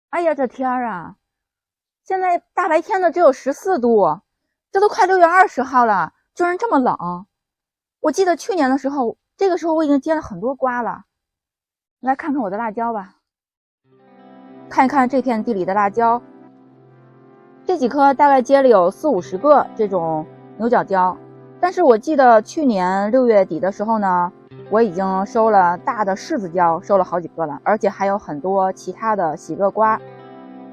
哎呀，这天儿啊，现在大白天的只有14度，这都快6月20号了，居然这么冷。我记得去年的时候，这个时候我已经结了很多瓜了。来看看我的辣椒吧，看一看这片地里的辣椒，这几颗大概结了有40-50个这种牛角椒。但是我记得去年6月底的时候呢，我已经收了大的柿子椒，收了好几个了，而且还有很多其他的喜乐瓜。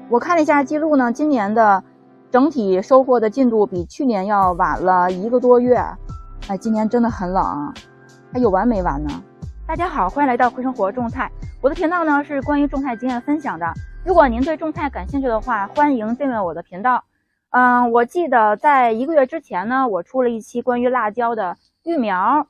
我看了一下记录呢，今年的整体收获的进度比去年要晚了1个多月。哎，今年真的很冷，还有完没完呢？大家好，欢迎来到会生活种菜。我的频道呢是关于种菜经验分享的。如果您对种菜感兴趣的话，欢迎订阅我的频道。我记得在1个月之前呢，我出了一期关于辣椒的育苗、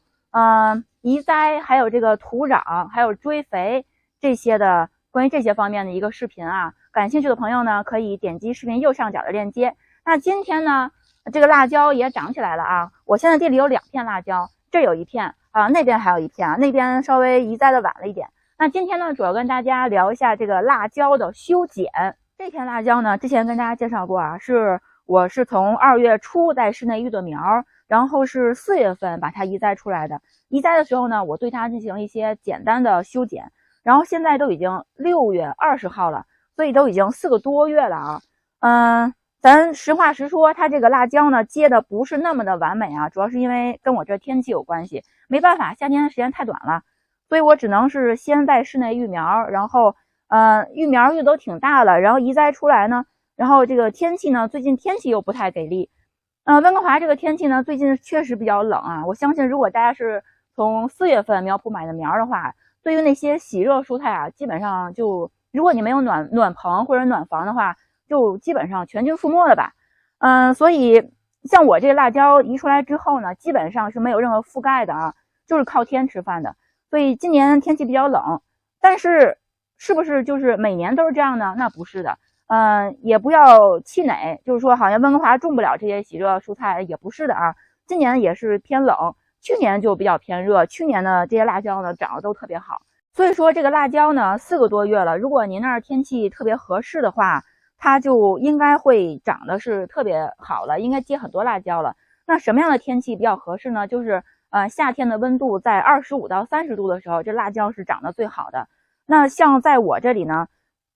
移栽，还有这个土壤，还有追肥这些的关于这些方面的一个视频啊。感兴趣的朋友呢，可以点击视频右上角的链接。那今天呢，这个辣椒也长起来了啊！我现在地里有2片辣椒，这有一片啊，那边还有一片啊，那边稍微移栽的晚了一点。那今天呢，主要跟大家聊一下这个辣椒的修剪。这片辣椒呢，之前跟大家介绍过啊，我是从2月初在室内育的苗，然后是4月份把它移栽出来的。移栽的时候呢，我对它进行一些简单的修剪，然后现在都已经6月20号了，所以都已经4个多月了啊。咱实话实说，它这个辣椒呢结的不是那么的完美啊，主要是因为跟我这天气有关系，没办法，夏天时间太短了，所以我只能是先在室内育苗，然后育苗育都挺大了，然后移栽出来呢，然后这个天气呢，最近天气又不太给力，温哥华这个天气呢，最近确实比较冷啊。我相信如果大家是从4月份苗圃买的苗的话，对于那些喜热蔬菜啊，基本上就如果你没有暖棚或者暖房的话，就基本上全军覆没了吧。所以像我这个辣椒移出来之后呢，基本上是没有任何覆盖的啊，就是靠天吃饭的。所以今年天气比较冷，但是是不是就是每年都是这样呢？那不是的。也不要气馁，就是说好像温哥华种不了这些喜热蔬菜，也不是的啊。今年也是偏冷，去年就比较偏热，去年呢这些辣椒呢长得都特别好。所以说这个辣椒呢4个多月了，如果您那儿天气特别合适的话，它就应该会长得是特别好了，应该结很多辣椒了。那什么样的天气比较合适呢？就是夏天的温度在25到30度的时候，这辣椒是长得最好的。那像在我这里呢，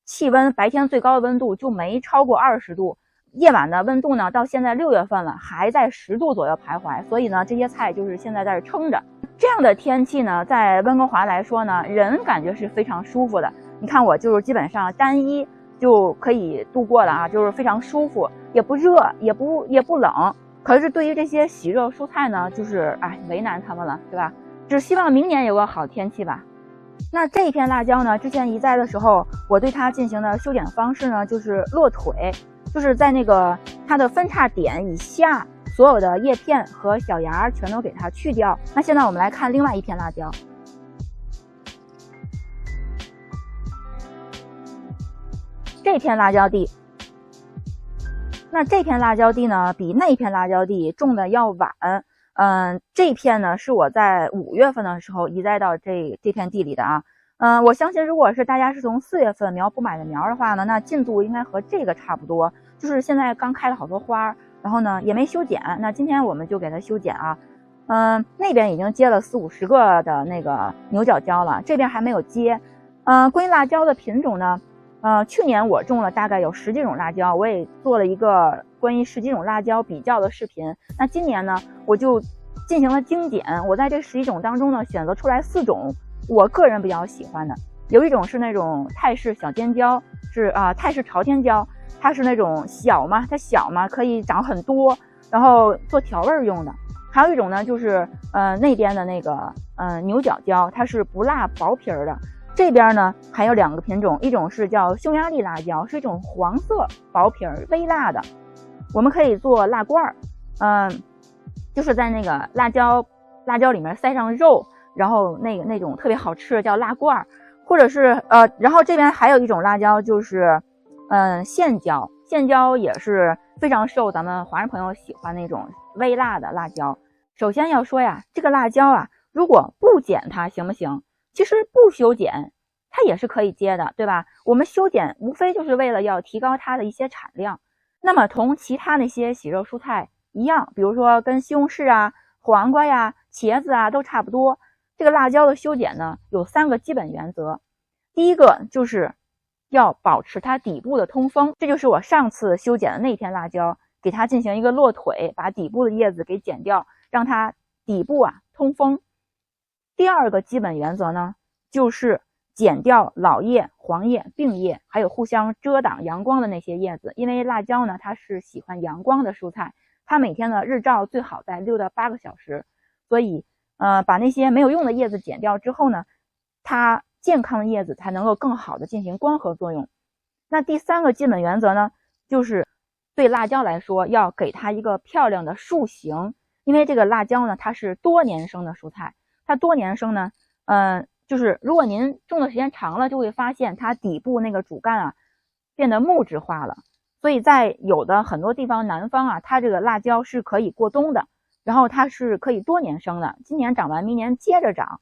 气温白天最高的温度就没超过20度，夜晚的温度呢到现在6月份了还在10度左右徘徊，所以呢这些菜就是现在在这撑着。这样的天气呢，在温哥华来说呢，人感觉是非常舒服的。你看我就是基本上单衣就可以度过了啊，就是非常舒服，也不热，也不冷。可是对于这些喜热蔬菜呢，就是为难他们了，对吧？只希望明年有个好天气吧。那这一片辣椒呢，之前移栽的时候，我对它进行的修剪方式呢，就是落腿，就是在那个它的分叉点以下，所有的叶片和小芽全都给它去掉。那现在我们来看另外一片辣椒。这片辣椒地，那这片辣椒地呢，比那片辣椒地种的要晚。这片呢是我在5月份的时候移栽到这片地里的啊。我相信如果是大家是从4月份苗圃买的苗的话呢，那进度应该和这个差不多，就是现在刚开了好多花，然后呢也没修剪。那今天我们就给它修剪啊。那边已经结了40-50个的那个牛角椒了，这边还没有结。关于辣椒的品种呢，去年我种了大概有10几种辣椒，我也做了一个关于10几种辣椒比较的视频。那今年呢，我就进行了精简，我在这11种当中呢，选择出来4种我个人比较喜欢的。有一种是那种泰式小尖椒，是泰式朝天椒，它是那种它小嘛，可以长很多，然后做调味用的。还有一种呢，就是那边的那个牛角椒，它是不辣薄皮的。这边呢还有2个品种，一种是叫匈牙利辣椒，是一种黄色薄皮微辣的，我们可以做辣罐就是在那个辣椒里面塞上肉，然后那种特别好吃的叫辣罐，或者是然后这边还有一种辣椒就是线椒也是非常受咱们华人朋友喜欢那种微辣的辣椒。首先要说呀，这个辣椒啊，如果不剪它行不行？其实不修剪它也是可以接的，对吧？我们修剪无非就是为了要提高它的一些产量。那么同其他那些喜热蔬菜一样，比如说跟西红柿啊、黄瓜呀、茄子啊都差不多，这个辣椒的修剪呢有3个基本原则。第一个就是要保持它底部的通风，这就是我上次修剪的那片辣椒，给它进行一个落腿，把底部的叶子给剪掉，让它底部通风。第二个基本原则呢，就是剪掉老叶、黄叶、病叶，还有互相遮挡阳光的那些叶子，因为辣椒呢它是喜欢阳光的蔬菜，它每天的日照最好在6到8个小时，所以把那些没有用的叶子剪掉之后呢，它健康的叶子才能够更好的进行光合作用。那第3个基本原则呢，就是对辣椒来说要给它一个漂亮的树形，因为这个辣椒呢它是多年生的蔬菜，它多年生呢就是如果您种的时间长了，就会发现它底部那个主干变得木质化了。所以在有的很多地方南方它这个辣椒是可以过冬的，然后它是可以多年生的，今年长完明年接着长。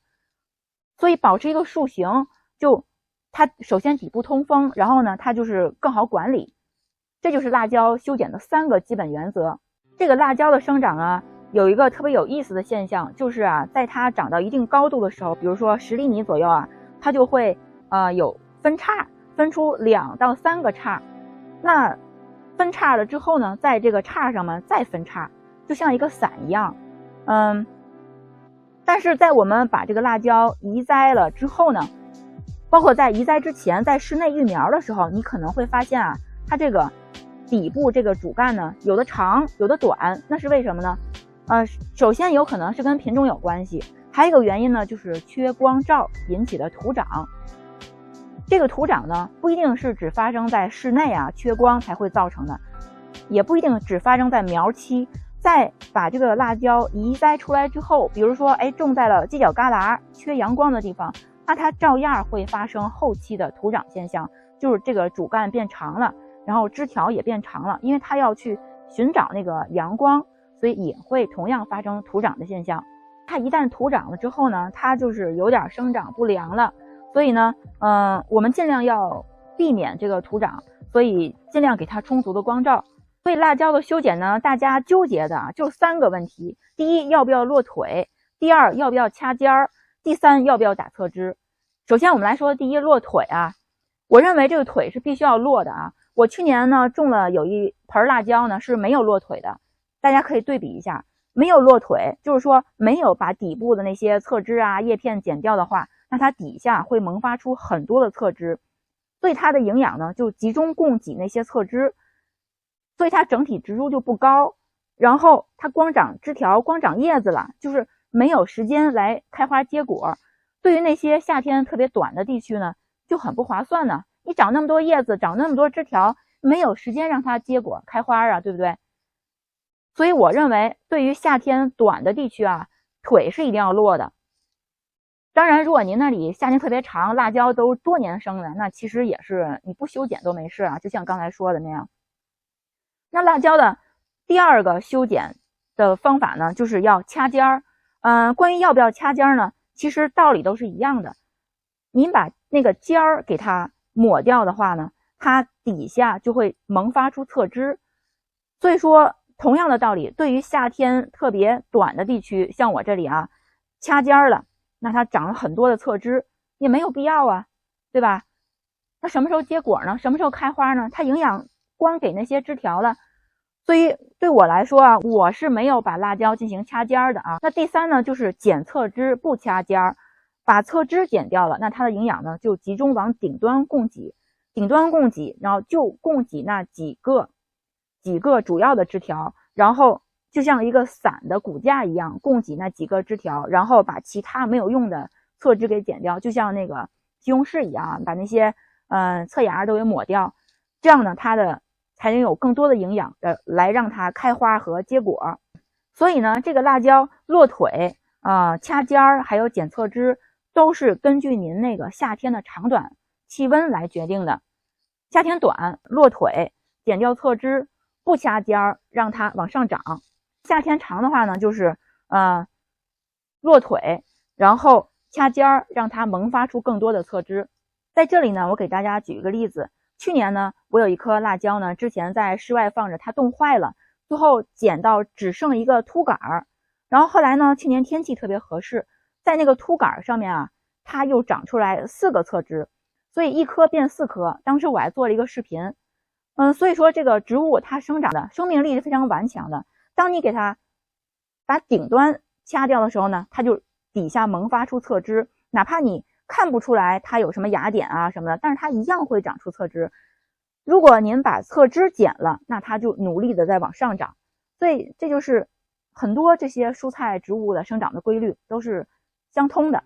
所以保持一个树形，就它首先底部通风，然后呢它就是更好管理。这就是辣椒修剪的3个基本原则。这个辣椒的生长有一个特别有意思的现象，就是在它长到一定高度的时候，比如说10厘米左右它就会有分叉，分出2到3个叉。那分叉了之后呢，在这个叉上面再分叉，就像一个伞一样。但是在我们把这个辣椒移栽了之后呢，包括在移栽之前，在室内育苗的时候，你可能会发现它这个底部这个主干呢，有的长，有的短，那是为什么呢？首先有可能是跟品种有关系，还有一个原因呢，就是缺光照引起的徒长。这个徒长呢，不一定是只发生在室内缺光才会造成的，也不一定只发生在苗期。在把这个辣椒移栽出来之后，比如说种在了犄角旮旯缺阳光的地方，那它照样会发生后期的徒长现象，就是这个主干变长了，然后枝条也变长了，因为它要去寻找那个阳光，所以也会同样发生徒长的现象。它一旦徒长了之后呢，它就是有点生长不良了，所以呢我们尽量要避免这个徒长，所以尽量给它充足的光照。所以辣椒的修剪呢，大家纠结的就3个问题：第一，要不要落腿；第二，要不要掐尖儿；第3，要不要打侧枝。首先我们来说第一，落腿我认为这个腿是必须要落的我去年呢种了有一盆辣椒呢是没有落腿的，大家可以对比一下，没有落腿就是说没有把底部的那些侧枝叶片剪掉的话，那它底下会萌发出很多的侧枝，所以它的营养呢就集中供给那些侧枝，所以它整体植株就不高，然后它光长枝条光长叶子了，就是没有时间来开花结果。对于那些夏天特别短的地区呢，就很不划算呢。你长那么多叶子，长那么多枝条，没有时间让它结果开花对不对？所以我认为对于夏天短的地区腿是一定要落的。当然如果您那里夏天特别长，辣椒都多年生的，那其实也是你不修剪都没事就像刚才说的那样。那辣椒的第2个修剪的方法呢，就是要掐尖儿。关于要不要掐尖儿呢，其实道理都是一样的。您把那个尖儿给它抹掉的话呢，它底下就会萌发出侧枝。所以说同样的道理，对于夏天特别短的地区，像我这里掐尖儿了，那它长了很多的侧枝，也没有必要对吧？那什么时候结果呢？什么时候开花呢？它营养光给那些枝条了。所以对我来说我是没有把辣椒进行掐尖的那第3呢，就是剪侧枝不掐尖，把侧枝剪掉了，那它的营养呢就集中往顶端供给，然后就供给那几个主要的枝条，然后就像一个伞的骨架一样供给那几个枝条，然后把其他没有用的侧枝给剪掉，就像那个西红柿一样，把那些侧芽都给抹掉，这样呢它的才能有更多的营养来让它开花和结果。所以呢这个辣椒落腿掐尖还有剪侧枝都是根据您那个夏天的长短气温来决定的。夏天短落腿剪掉侧枝不掐尖让它往上长，夏天长的话呢就是落腿然后掐尖让它萌发出更多的侧枝。在这里呢，我给大家举一个例子。去年呢，我有一颗辣椒呢，之前在室外放着，它冻坏了，最后捡到只剩一个秃杆儿。然后后来呢，去年天气特别合适，在那个秃杆儿上面啊，它又长出来4个侧枝，所以1颗变4颗。当时我还做了一个视频。所以说这个植物它生长的生命力是非常顽强的。当你给它把顶端掐掉的时候呢，它就底下萌发出侧枝，哪怕你看不出来它有什么芽点啊什么的，但是它一样会长出侧枝。如果您把侧枝剪了，那它就努力的在往上长。所以这就是很多这些蔬菜植物的生长的规律都是相通的。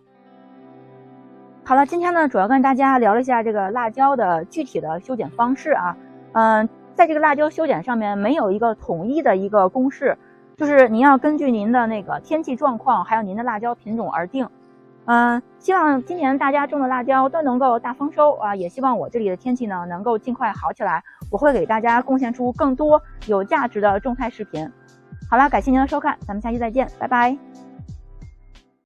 好了，今天呢主要跟大家聊了一下这个辣椒的具体的修剪方式啊。在这个辣椒修剪上面没有一个统一的一个公式，就是您要根据您的那个天气状况还有您的辣椒品种而定。希望今年大家种的辣椒都能够大丰收啊！也希望我这里的天气呢能够尽快好起来，我会给大家贡献出更多有价值的种菜视频。好了，感谢您的收看，咱们下期再见，拜拜。